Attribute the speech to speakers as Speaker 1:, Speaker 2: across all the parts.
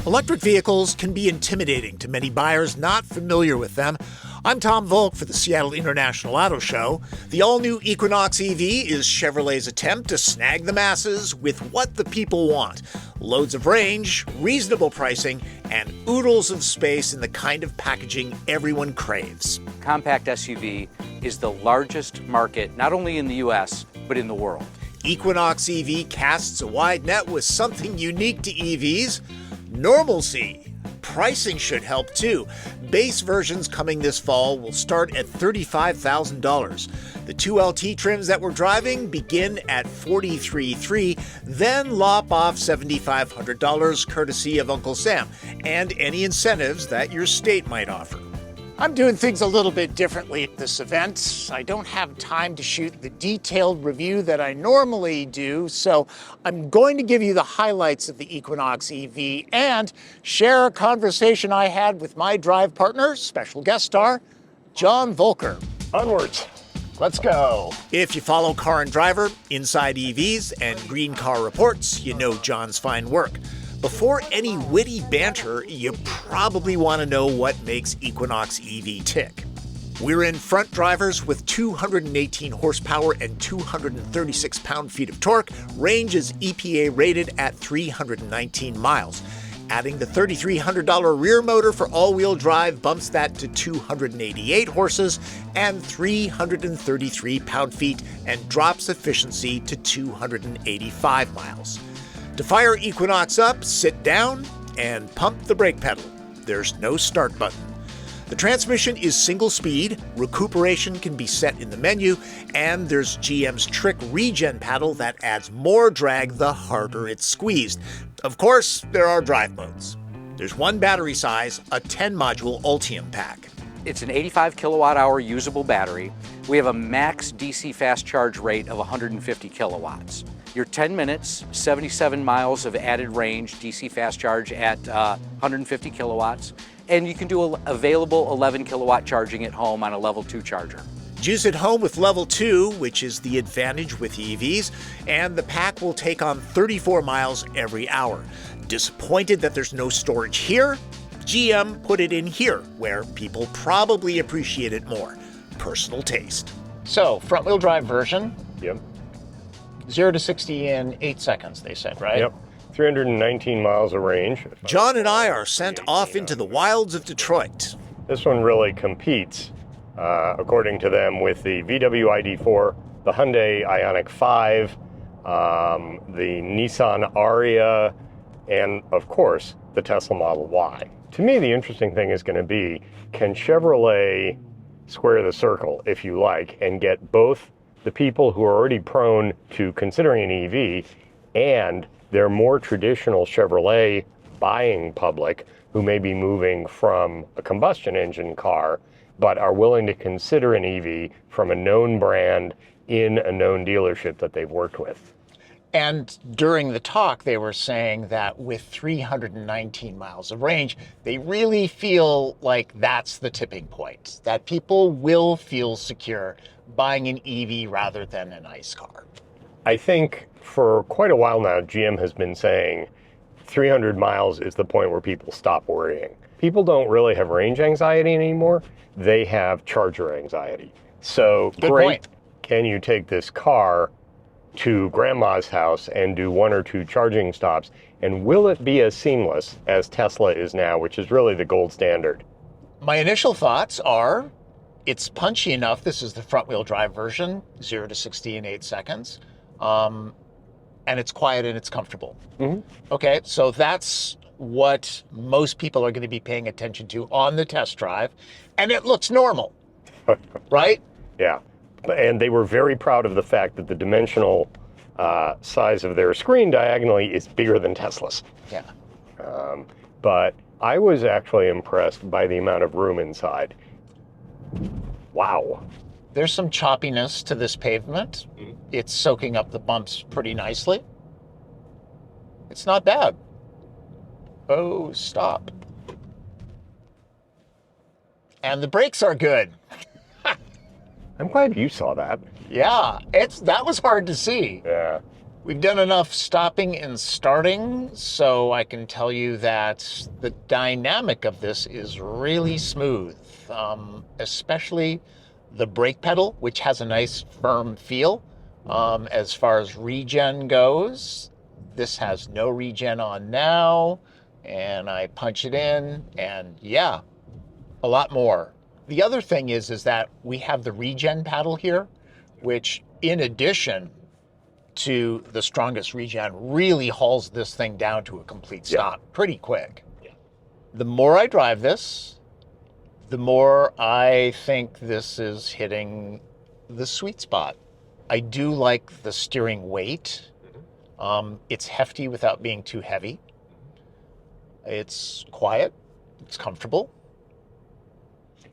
Speaker 1: Electric vehicles can be intimidating to many buyers not familiar with them. I'm Tom Voelk for the Seattle International Auto Show. The all-new Equinox EV is Chevrolet's attempt to snag the masses with what the people want. Loads of range, reasonable pricing, and oodles of space in the kind of packaging everyone craves.
Speaker 2: Compact SUV is the largest market, not only in the US, but in the world.
Speaker 1: Equinox EV casts a wide net with something unique to EVs: normalcy. Pricing should help too. Base versions coming this fall will start at $35,000. The two LT trims that we're driving begin at $43,300, then lop off $7,500 courtesy of Uncle Sam, and any incentives that your state might offer. I'm doing things a little bit differently at this event. I don't have time to shoot the detailed review that I normally do, so I'm going to give you the highlights of the Equinox EV and share a conversation I had with my drive partner, special guest star, John Voelcker.
Speaker 3: Onwards. Let's go.
Speaker 1: If you follow Car and Driver, Inside EVs, and Green Car Reports, you know John's fine work. Before any witty banter, you probably want to know what makes Equinox EV tick. We're in front drivers with 218 horsepower and 236 pound-feet of torque. Range is EPA rated at 319 miles. Adding the $3,300 rear motor for all-wheel drive bumps that to 288 horses and 333 pound-feet and drops efficiency to 285 miles. To fire Equinox up, sit down and pump the brake pedal. There's no start button. The transmission is single speed, recuperation can be set in the menu, and there's GM's trick regen paddle that adds more drag the harder it's squeezed. Of course, there are drive modes. There's one battery size, a 10-module Ultium pack.
Speaker 2: It's an 85 kilowatt hour usable battery. We have a max DC fast charge rate of 150 kilowatts. Your 10 minutes, 77 miles of added range, DC fast charge at 150 kilowatts, and you can do available 11 kilowatt charging at home on a level 2 charger.
Speaker 1: Juice at home with level 2, which is the advantage with EVs, and the pack will take on 34 miles every hour. Disappointed that there's no storage here? GM put it in here, where people probably appreciate it more. Personal taste.
Speaker 3: So, front-wheel drive version.
Speaker 4: Yep.
Speaker 3: 0 to 60 in 8 seconds, they said, right?
Speaker 4: Yep. 319 miles of range.
Speaker 1: John and I are sent off into the wilds of Detroit.
Speaker 4: This one really competes, according to them, with the VW ID4, the Hyundai Ioniq 5, the Nissan Ariya, and, of course, the Tesla Model Y. To me, the interesting thing is going to be, can Chevrolet square the circle, if you like, and get both the people who are already prone to considering an EV and their more traditional Chevrolet buying public who may be moving from a combustion engine car but are willing to consider an EV from a known brand in a known dealership that they've worked with.
Speaker 3: And during the talk, they were saying that with 319 miles of range, they really feel like that's the tipping point, that people will feel secure buying an EV rather than an ICE car.
Speaker 4: I think for quite a while now, GM has been saying 300 miles is the point where people stop worrying. People don't really have range anxiety anymore. They have charger anxiety. So
Speaker 3: Good
Speaker 4: great,
Speaker 3: point.
Speaker 4: Can you take this car to grandma's house and do 1 or 2 charging stops? And will it be as seamless as Tesla is now, which is really the gold standard?
Speaker 3: My initial thoughts are, it's punchy enough. This is the front-wheel drive version, 0 to 60 in 8 seconds. And it's quiet and it's comfortable.
Speaker 4: Mm-hmm.
Speaker 3: Okay, so that's what most people are going to be paying attention to on the test drive. And it looks normal, right?
Speaker 4: Yeah. And they were very proud of the fact that the dimensional size of their screen diagonally is bigger than Tesla's.
Speaker 3: Yeah.
Speaker 4: But I was actually impressed by the amount of room inside. Wow.
Speaker 3: There's some choppiness to this pavement. It's soaking up the bumps pretty nicely. It's not bad. Oh, stop. And the brakes are good.
Speaker 4: I'm glad you saw that.
Speaker 3: Yeah, that was hard to see.
Speaker 4: Yeah.
Speaker 3: We've done enough stopping and starting, so I can tell you that the dynamic of this is really smooth, especially the brake pedal, which has a nice firm feel. As far as regen goes, this has no regen on now, and I punch it in, and yeah, a lot more. The other thing is that we have the regen paddle here, which in addition to the strongest regen really hauls this thing down to a complete stop pretty quick. Yeah. The more I drive this, the more I think this is hitting the sweet spot. I do like the steering weight. It's hefty without being too heavy. It's quiet. It's comfortable.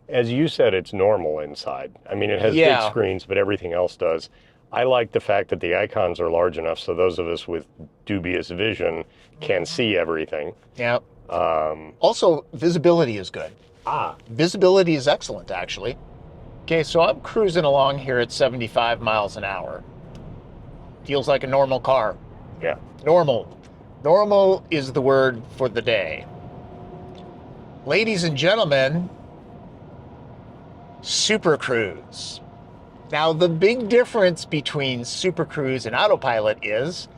Speaker 4: As you said, it's normal inside. I mean, it has big screens, but everything else does. I like the fact that the icons are large enough so those of us with dubious vision can see everything.
Speaker 3: Yeah. Also, visibility is good. Visibility is excellent, actually. Okay, so I'm cruising along here at 75 miles an hour. Feels like a normal car.
Speaker 4: Yeah.
Speaker 3: Normal. Normal is the word for the day. Ladies and gentlemen, Super Cruise. Now, the big difference between Super Cruise and Autopilot is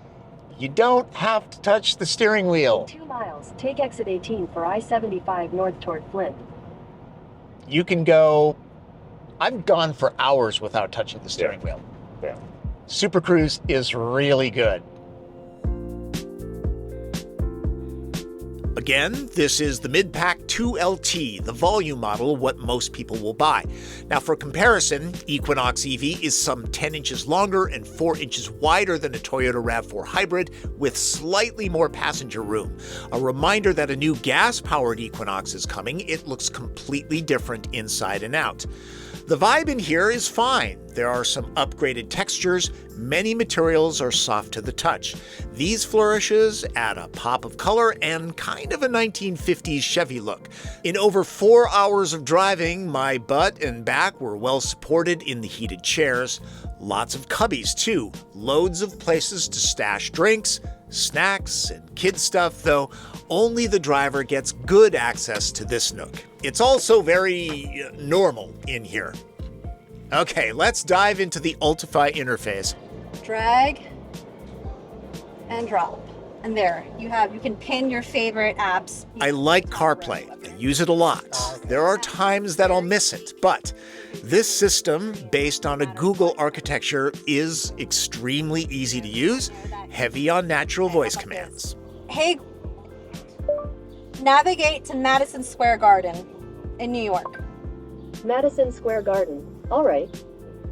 Speaker 3: you don't have to touch the steering wheel.
Speaker 5: 2 miles, take exit 18 for I-75 north toward Flint.
Speaker 3: You can go, I've gone for hours without touching the steering wheel.
Speaker 4: Yeah.
Speaker 3: Super Cruise is really good.
Speaker 1: Again, this is the Mid-Pack 2LT, the volume model, what most people will buy. Now, for comparison, Equinox EV is some 10 inches longer and 4 inches wider than a Toyota RAV4 hybrid, with slightly more passenger room. A reminder that a new gas-powered Equinox is coming. It looks completely different inside and out. The vibe in here is fine. There are some upgraded textures. Many materials are soft to the touch. These flourishes add a pop of color and kind of a 1950s Chevy look. In over 4 hours of driving, my butt and back were well supported in the heated chairs. Lots of cubbies too. Loads of places to stash drinks, snacks, and kid stuff, though only the driver gets good access to this nook. It's also very normal in here. Okay, let's dive into the Ultify interface.
Speaker 6: Drag and drop. And there, you can pin your favorite apps.
Speaker 1: I like CarPlay. I use it a lot. There are times that I'll miss it, but this system, based on a Google architecture, is extremely easy to use, heavy on natural voice commands.
Speaker 6: Hey, navigate to Madison Square Garden in New York.
Speaker 5: Madison Square Garden. All right.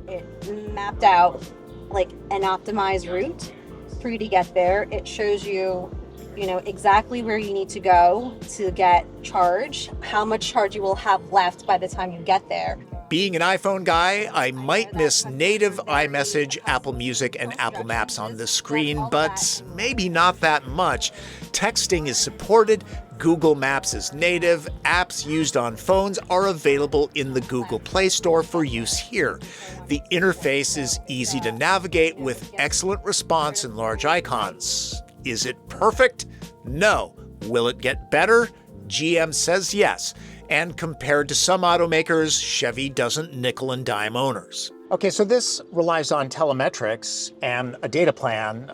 Speaker 6: It mapped out like an optimized route for you to get there. It shows you, exactly where you need to go to get charge, how much charge you will have left by the time you get there.
Speaker 1: Being an iPhone guy, I might miss native iMessage, Apple Music, and Apple Maps on the screen, but maybe not that much. Texting is supported, Google Maps is native, apps used on phones are available in the Google Play Store for use here. The interface is easy to navigate with excellent response and large icons. Is it perfect? No. Will it get better? GM says yes. And compared to some automakers, Chevy doesn't nickel and dime owners.
Speaker 3: Okay, so this relies on telemetrics and a data plan.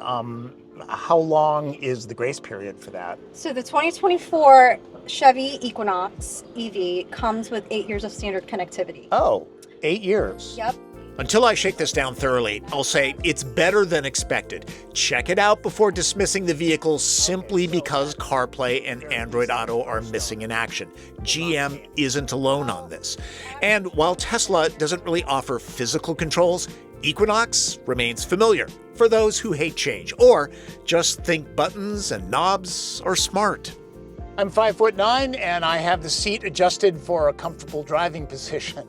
Speaker 3: How long is the grace period for that?
Speaker 6: So the 2024 Chevy Equinox EV comes with 8 years of standard connectivity.
Speaker 3: Oh, 8 years.
Speaker 6: Yep.
Speaker 1: Until I shake this down thoroughly, I'll say it's better than expected. Check it out before dismissing the vehicle simply because CarPlay and Android Auto are missing in action. GM isn't alone on this. And while Tesla doesn't really offer physical controls, Equinox remains familiar for those who hate change or just think buttons and knobs are smart.
Speaker 3: I'm 5'9" and I have the seat adjusted for a comfortable driving position.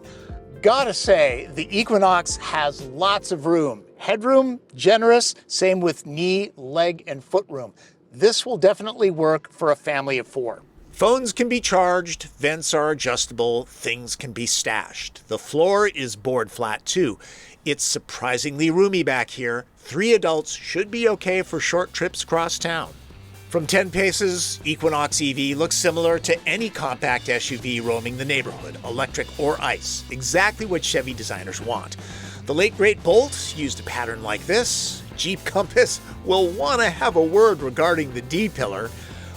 Speaker 3: Gotta say, the Equinox has lots of room. Headroom, generous, same with knee, leg, and foot room. This will definitely work for a family of 4.
Speaker 1: Phones can be charged, vents are adjustable, things can be stashed. The floor is board flat too. It's surprisingly roomy back here. 3 adults should be okay for short trips across town. From 10 paces, Equinox EV looks similar to any compact SUV roaming the neighborhood, electric or ICE, exactly what Chevy designers want. The late great Bolt used a pattern like this. Jeep Compass will want to have a word regarding the D-pillar.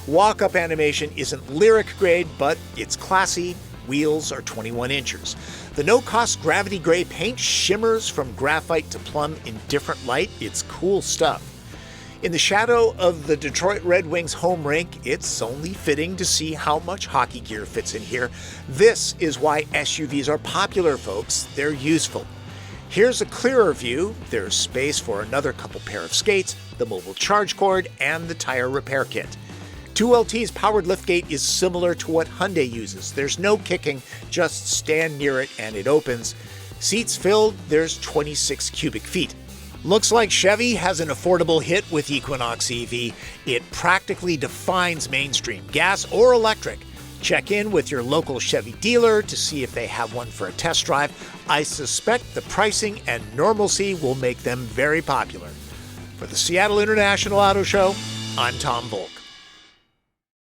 Speaker 1: Walk-up animation isn't lyric grade, but it's classy. Wheels are 21 inches. The no-cost gravity gray paint shimmers from graphite to plum in different light. It's cool stuff. In the shadow of the Detroit Red Wings home rink, it's only fitting to see how much hockey gear fits in here. This is why SUVs are popular, folks. They're useful. Here's a clearer view. There's space for another couple pair of skates, the mobile charge cord, and the tire repair kit. 2LT's powered liftgate is similar to what Hyundai uses. There's no kicking, just stand near it and it opens. Seats filled, there's 26 cubic feet. Looks like Chevy has an affordable hit with Equinox EV. It practically defines mainstream, gas or electric. Check in with your local Chevy dealer to see if they have one for a test drive. I suspect the pricing and normalcy will make them very popular. For the Seattle International Auto Show, I'm Tom Voelk.